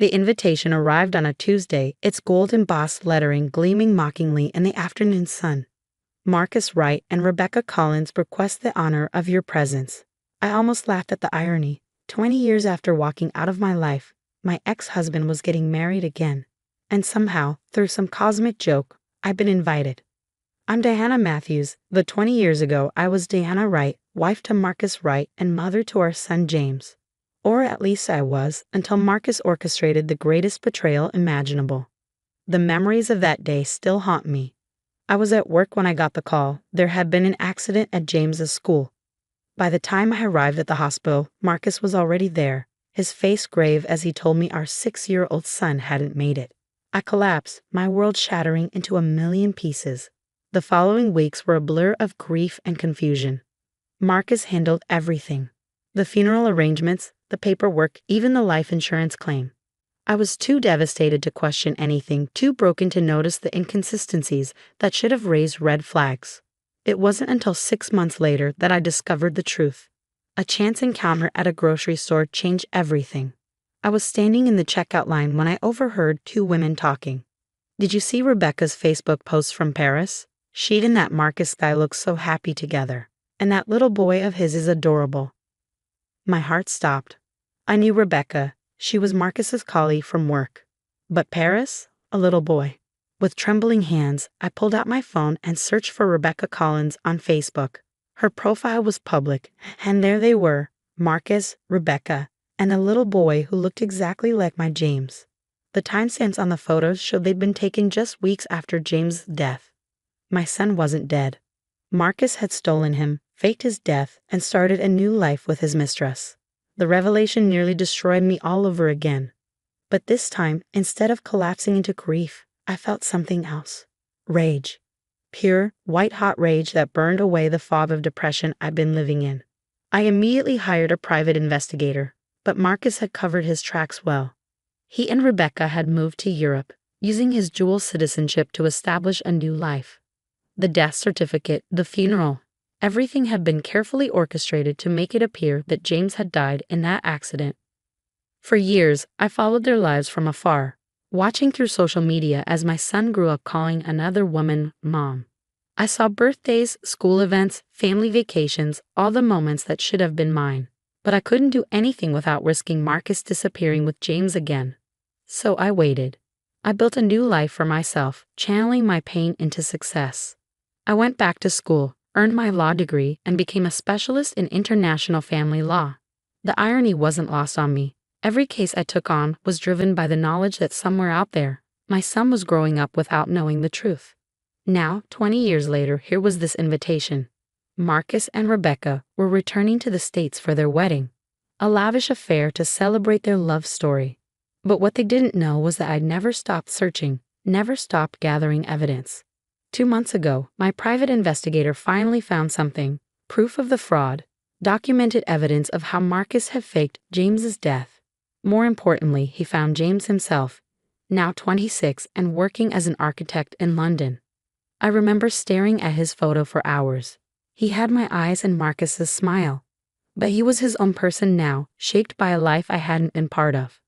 The invitation arrived on a Tuesday, its gold embossed lettering gleaming mockingly in the afternoon sun. Marcus Wright and Rebecca Collins request the honor of your presence. I almost laughed at the irony. 20 years after walking out of my life, my ex-husband was getting married again. And somehow, through some cosmic joke, I've been invited. I'm Diana Matthews, but 20 years ago I was Diana Wright, wife to Marcus Wright and mother to our son James. Or at least I was, until Marcus orchestrated the greatest betrayal imaginable. The memories of that day still haunt me. I was at work when I got the call. There had been an accident at James's school. By the time I arrived at the hospital, Marcus was already there, his face grave as he told me our 6-year-old son hadn't made it. I collapsed, my world shattering into a million pieces. The following weeks were a blur of grief and confusion. Marcus handled everything. The funeral arrangements, the paperwork, even the life insurance claim. I was too devastated to question anything, too broken to notice the inconsistencies that should have raised red flags. It wasn't until 6 months later that I discovered the truth. A chance encounter at a grocery store changed everything. I was standing in the checkout line when I overheard 2 women talking. Did you see Rebecca's Facebook post from Paris? She and that Marcus guy look so happy together. And that little boy of his is adorable. My heart stopped. I knew Rebecca. She was Marcus's colleague from work. But Paris? A little boy. With trembling hands, I pulled out my phone and searched for Rebecca Collins on Facebook. Her profile was public, and there they were, Marcus, Rebecca, and a little boy who looked exactly like my James. The timestamps on the photos showed they'd been taken just weeks after James' death. My son wasn't dead. Marcus had stolen him, faked his death, and started a new life with his mistress. The revelation nearly destroyed me all over again. But this time, instead of collapsing into grief, I felt something else. Rage. Pure, white-hot rage that burned away the fog of depression I'd been living in. I immediately hired a private investigator, but Marcus had covered his tracks well. He and Rebecca had moved to Europe, using his dual citizenship to establish a new life. The death certificate, the funeral, everything had been carefully orchestrated to make it appear that James had died in that accident. For years, I followed their lives from afar, watching through social media as my son grew up calling another woman mom. I saw birthdays, school events, family vacations, all the moments that should have been mine. But I couldn't do anything without risking Marcus disappearing with James again. So I waited. I built a new life for myself, channeling my pain into success. I went back to school, earned my law degree, and became a specialist in international family law. The irony wasn't lost on me. Every case I took on was driven by the knowledge that somewhere out there, my son was growing up without knowing the truth. Now, 20 years later, here was this invitation. Marcus and Rebecca were returning to the States for their wedding, a lavish affair to celebrate their love story. But what they didn't know was that I'd never stopped searching, never stopped gathering evidence. 2 months ago, my private investigator finally found something, proof of the fraud, documented evidence of how Marcus had faked James's death. More importantly, he found James himself, now 26 and working as an architect in London. I remember staring at his photo for hours. He had my eyes and Marcus's smile. But he was his own person now, shaped by a life I hadn't been part of.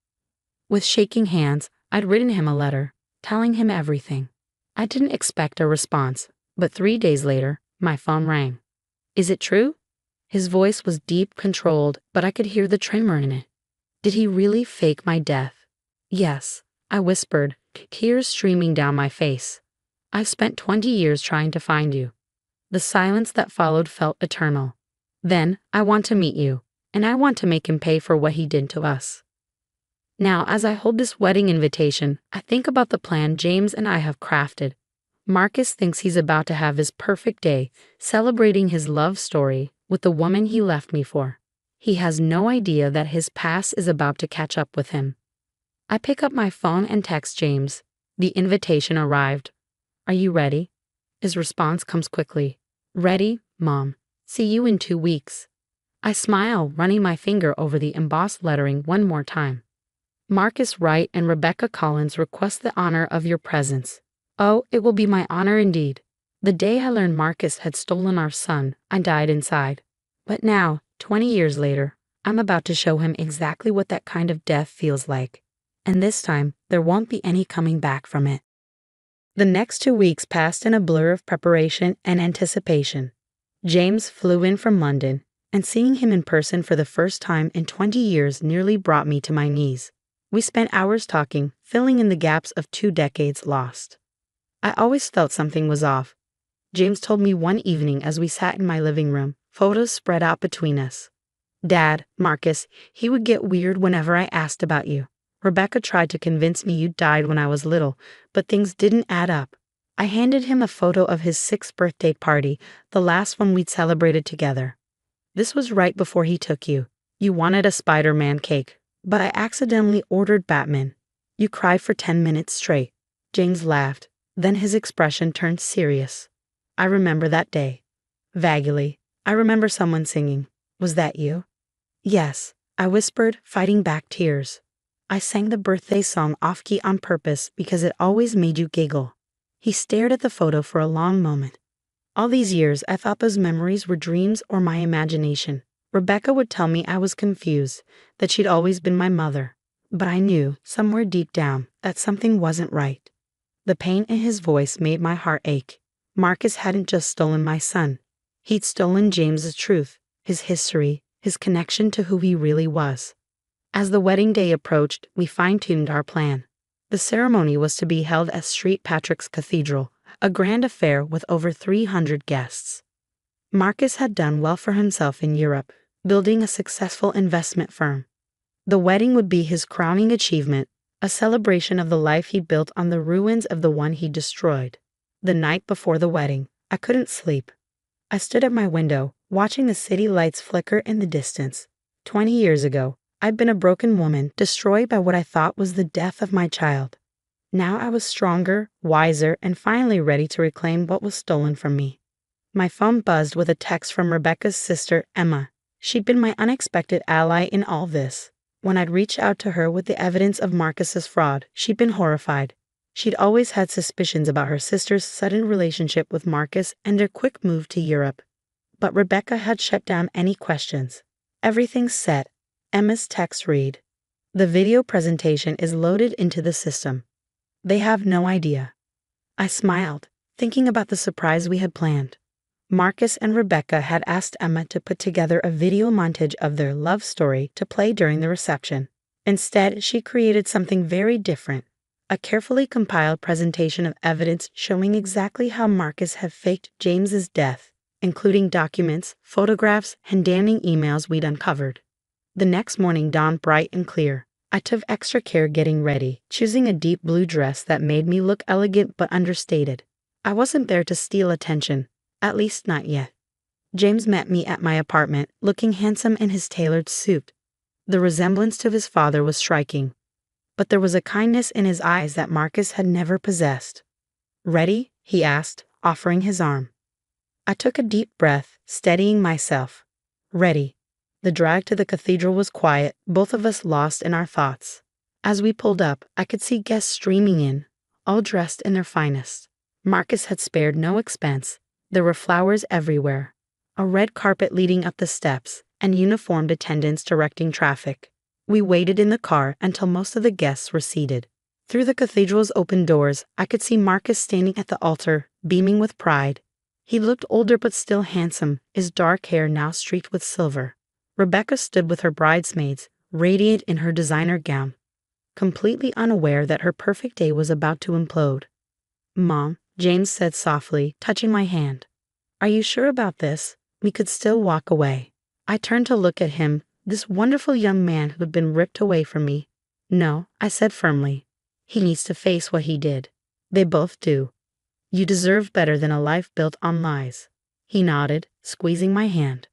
With shaking hands, I'd written him a letter, telling him everything. I didn't expect a response, but 3 days later, my phone rang. Is it true? His voice was deep, controlled, but I could hear the tremor in it. Did he really fake my death? Yes, I whispered, tears streaming down my face. I've spent 20 years trying to find you. The silence that followed felt eternal. Then, I want to meet you, and I want to make him pay for what he did to us. Now, as I hold this wedding invitation, I think about the plan James and I have crafted. Marcus thinks he's about to have his perfect day, celebrating his love story with the woman he left me for. He has no idea that his past is about to catch up with him. I pick up my phone and text James. The invitation arrived. Are you ready? His response comes quickly. Ready, Mom. See you in 2 weeks. I smile, running my finger over the embossed lettering one more time. Marcus Wright and Rebecca Collins request the honor of your presence. Oh, it will be my honor indeed. The day I learned Marcus had stolen our son, I died inside. But now, 20 years later, I'm about to show him exactly what that kind of death feels like. And this time, there won't be any coming back from it. The next 2 weeks passed in a blur of preparation and anticipation. James flew in from London, and seeing him in person for the first time in 20 years nearly brought me to my knees. We spent hours talking, filling in the gaps of 2 decades lost. I always felt something was off. James told me one evening as we sat in my living room, photos spread out between us. "Dad, Marcus, he would get weird whenever I asked about you. Rebecca tried to convince me you died when I was little, but things didn't add up." I handed him a photo of his 6th birthday party, the last one we'd celebrated together. "This was right before he took you. You wanted a Spider-Man cake, but I accidentally ordered Batman. You cried for 10 minutes straight." James laughed. Then his expression turned serious. "I remember that day. Vaguely. I remember someone singing. Was that you?" "Yes," I whispered, fighting back tears. "I sang the birthday song off-key on purpose because it always made you giggle." He stared at the photo for a long moment. All these years, I thought those memories were dreams or my imagination. Rebecca would tell me I was confused, that she'd always been my mother. But I knew, somewhere deep down, that something wasn't right. The pain in his voice made my heart ache. Marcus hadn't just stolen my son. He'd stolen James's truth, his history, his connection to who he really was. As the wedding day approached, we fine-tuned our plan. The ceremony was to be held at St. Patrick's Cathedral, a grand affair with over 300 guests. Marcus had done well for himself in Europe, building a successful investment firm. The wedding would be his crowning achievement, a celebration of the life he built on the ruins of the one he destroyed. The night before the wedding, I couldn't sleep. I stood at my window, watching the city lights flicker in the distance. 20 years ago, I'd been a broken woman, destroyed by what I thought was the death of my child. Now I was stronger, wiser, and finally ready to reclaim what was stolen from me. My phone buzzed with a text from Rebecca's sister, Emma. She'd been my unexpected ally in all this. When I'd reached out to her with the evidence of Marcus's fraud, she'd been horrified. She'd always had suspicions about her sister's sudden relationship with Marcus and their quick move to Europe. But Rebecca had shut down any questions. "Everything's set." Emma's text read, "The video presentation is loaded into the system. They have no idea." I smiled, thinking about the surprise we had planned. Marcus and Rebecca had asked Emma to put together a video montage of their love story to play during the reception. Instead, she created something very different, a carefully compiled presentation of evidence showing exactly how Marcus had faked James's death, including documents, photographs, and damning emails we'd uncovered. The next morning dawned bright and clear. I took extra care getting ready, choosing a deep blue dress that made me look elegant but understated. I wasn't there to steal attention, at least not yet. James met me at my apartment, looking handsome in his tailored suit. The resemblance to his father was striking, but there was a kindness in his eyes that Marcus had never possessed. "Ready?" he asked, offering his arm. I took a deep breath, steadying myself. Ready. The drive to the cathedral was quiet, both of us lost in our thoughts. As we pulled up, I could see guests streaming in, all dressed in their finest. Marcus had spared no expense. There were flowers everywhere, a red carpet leading up the steps, and uniformed attendants directing traffic. We waited in the car until most of the guests were seated. Through the cathedral's open doors, I could see Marcus standing at the altar, beaming with pride. He looked older but still handsome, his dark hair now streaked with silver. Rebecca stood with her bridesmaids, radiant in her designer gown, completely unaware that her perfect day was about to implode. "Mom," James said softly, touching my hand. "Are you sure about this? We could still walk away." I turned to look at him, this wonderful young man who had been ripped away from me. "No," I said firmly. "He needs to face what he did. They both do. You deserve better than a life built on lies." He nodded, squeezing my hand.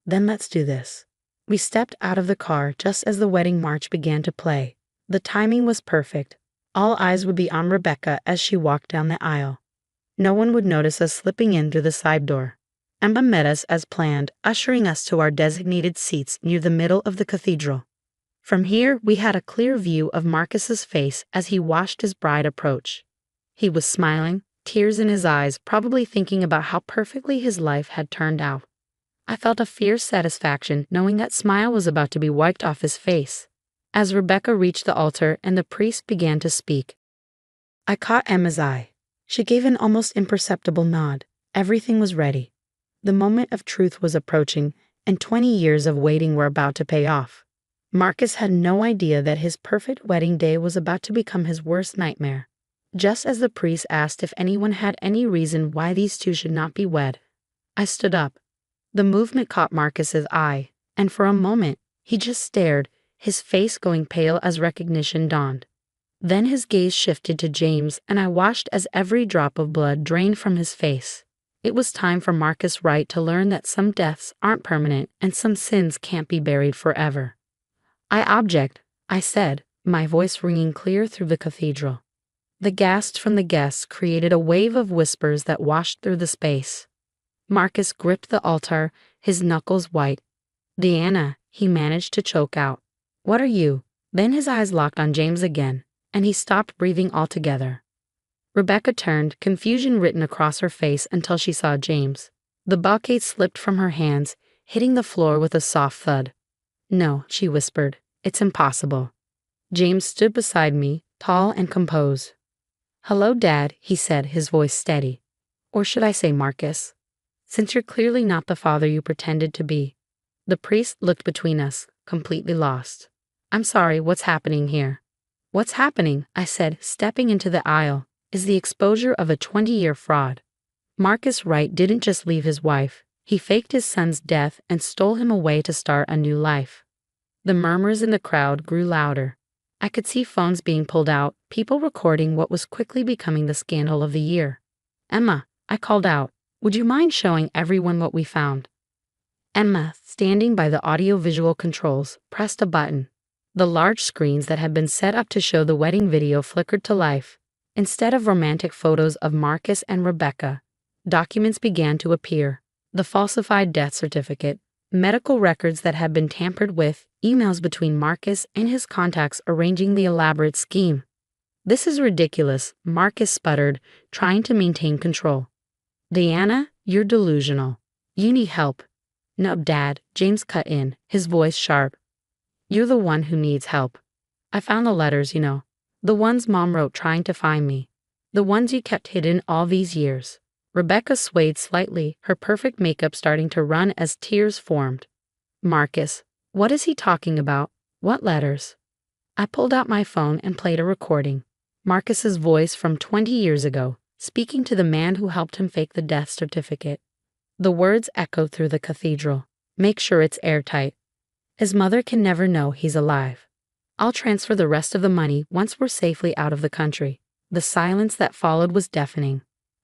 "Then let's do this." We stepped out of the car just as the wedding march began to play. The timing was perfect. All eyes would be on Rebecca as she walked down the aisle. No one would notice us slipping in through the side door. Emma met us as planned, ushering us to our designated seats near the middle of the cathedral. From here, we had a clear view of Marcus's face as he watched his bride approach. He was smiling, tears in his eyes, probably thinking about how perfectly his life had turned out. I felt a fierce satisfaction knowing that smile was about to be wiped off his face. as Rebecca reached the altar and the priest began to speak. I caught Emma's eye. She gave an almost imperceptible nod. Everything was ready. The moment of truth was approaching, and 20 years of waiting were about to pay off. Marcus had no idea that his perfect wedding day was about to become his worst nightmare. Just as the priest asked if anyone had any reason why these two should not be wed, I stood up. The movement caught Marcus's eye, and for a moment, he just stared, his face going pale as recognition dawned. Then his gaze shifted to James, and I watched as every drop of blood drained from his face. It was time for Marcus Wright to learn that some deaths aren't permanent and some sins can't be buried forever. I object, I said, my voice ringing clear through the cathedral. The gasps from the guests created a wave of whispers that washed through the space. Marcus gripped the altar, his knuckles white. "Diana," he managed to choke out. "What are you?" Then his eyes locked on James again, and he stopped breathing altogether. Rebecca turned, confusion written across her face until she saw James. The bouquet slipped from her hands, hitting the floor with a soft thud. "No," she whispered, "it's impossible." James stood beside me, tall and composed. "Hello, Dad," he said, his voice steady. "Or should I say Marcus? Since you're clearly not the father you pretended to be." The priest looked between us, completely lost. "I'm sorry, what's happening here?" "What's happening," I said, stepping into the aisle, "is the exposure of a 20-year fraud. Marcus Wright didn't just leave his wife, he faked his son's death and stole him away to start a new life." The murmurs in the crowd grew louder. I could see phones being pulled out, people recording what was quickly becoming the scandal of the year. "Emma," I called out, "would you mind showing everyone what we found?" Emma, standing by the audio-visual controls, pressed a button. The large screens that had been set up to show the wedding video flickered to life. Instead of romantic photos of Marcus and Rebecca, documents began to appear. The falsified death certificate, medical records that had been tampered with, emails between Marcus and his contacts arranging the elaborate scheme. "This is ridiculous," Marcus sputtered, trying to maintain control. "Diana, you're delusional. You need help." "No, Dad," James cut in, his voice sharp. "You're the one who needs help. I found the letters, you know. The ones Mom wrote trying to find me. The ones you kept hidden all these years." Rebecca swayed slightly, her perfect makeup starting to run as tears formed. "Marcus, what is he talking about? What letters?" I pulled out my phone and played a recording. Marcus's voice from 20 years ago, speaking to the man who helped him fake the death certificate. The words echoed through the cathedral. "Make sure it's airtight. His mother can never know he's alive. I'll transfer the rest of the money once we're safely out of the country." The silence that followed was deafening.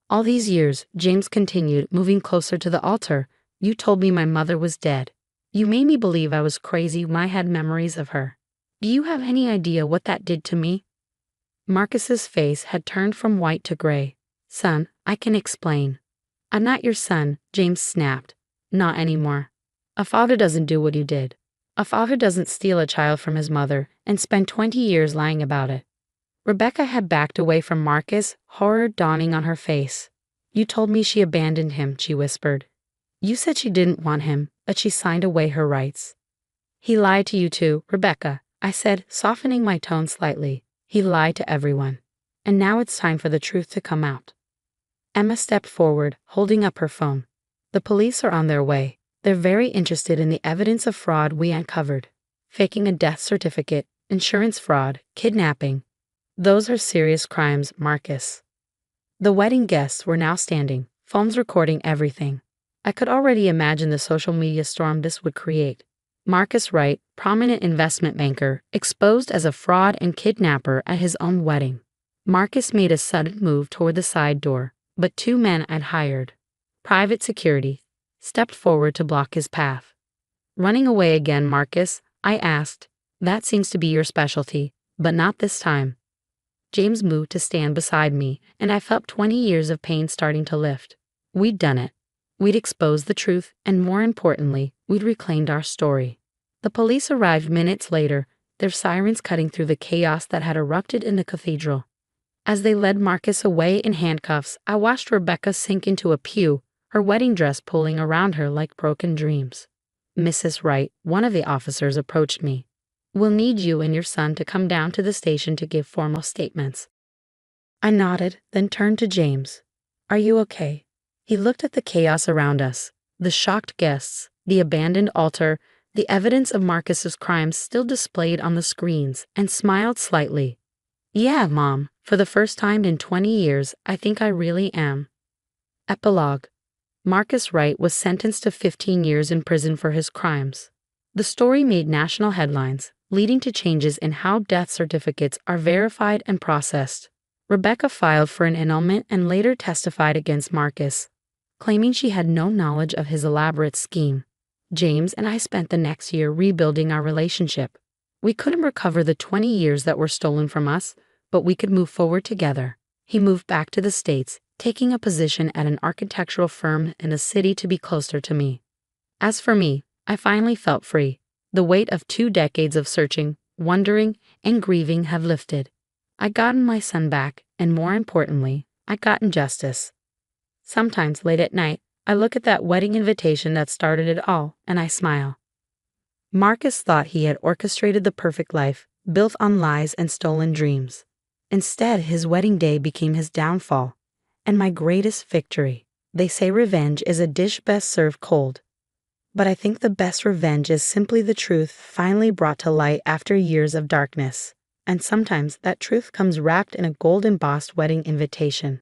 "All these years," James continued, moving closer to the altar, "you told me my mother was dead. You made me believe I was crazy when I had memories of her. Do you have any idea what that did to me?" Marcus's face had turned from white to gray. "Son, I can explain." "I'm not your son," James snapped. "Not anymore. A father doesn't do what you did. A father doesn't steal a child from his mother and spend 20 years lying about it." Rebecca had backed away from Marcus, horror dawning on her face. "You told me she abandoned him," she whispered. "You said she didn't want him, but she signed away her rights." "He lied to you too, Rebecca," I said, softening my tone slightly. "He lied to everyone. And now it's time for the truth to come out." Emma stepped forward, holding up her phone. "The police are on their way. They're very interested in the evidence of fraud we uncovered. Faking a death certificate, insurance fraud, kidnapping. Those are serious crimes, Marcus." The wedding guests were now standing, phones recording everything. I could already imagine the social media storm this would create. Marcus Wright, prominent investment banker, exposed as a fraud and kidnapper at his own wedding. Marcus made a sudden move toward the side door, but two men I'd hired, private security, stepped forward to block his path. "Running away again, Marcus?" I asked. "That seems to be your specialty, but not this time." James moved to stand beside me, and I felt 20 years of pain starting to lift. We'd done it. We'd exposed the truth, and more importantly, we'd reclaimed our story. The police arrived minutes later, their sirens cutting through the chaos that had erupted in the cathedral. As they led Marcus away in handcuffs, I watched Rebecca sink into a pew, her wedding dress pulling around her like broken dreams. "Mrs. Wright," one of the officers approached me. We'll need you and your son to come down to the station to give formal statements." I nodded, then turned to James. "Are you okay?" He looked at the chaos around us, the shocked guests, the abandoned altar, the evidence of Marcus's crimes still displayed on the screens, and smiled slightly. "Yeah, Mom, for the first time in 20 years, I think I really am." Epilogue. Marcus Wright was sentenced to 15 years in prison for his crimes. The story made national headlines, leading to changes in how death certificates are verified and processed. Rebecca filed for an annulment and later testified against Marcus, claiming she had no knowledge of his elaborate scheme. James and I spent the next year rebuilding our relationship. We couldn't recover the 20 years that were stolen from us, but we could move forward together. He moved back to the States, taking a position at an architectural firm in a city to be closer to me. As for me, I finally felt free. The weight of 2 decades of searching, wondering, and grieving have lifted. I gotten my son back, and more importantly, I gotten justice. Sometimes late at night, I look at that wedding invitation that started it all, and I smile. Marcus thought he had orchestrated the perfect life, built on lies and stolen dreams. Instead, his wedding day became his downfall, and my greatest victory. They say revenge is a dish best served cold. But I think the best revenge is simply the truth finally brought to light after years of darkness. And sometimes that truth comes wrapped in a gold-embossed wedding invitation.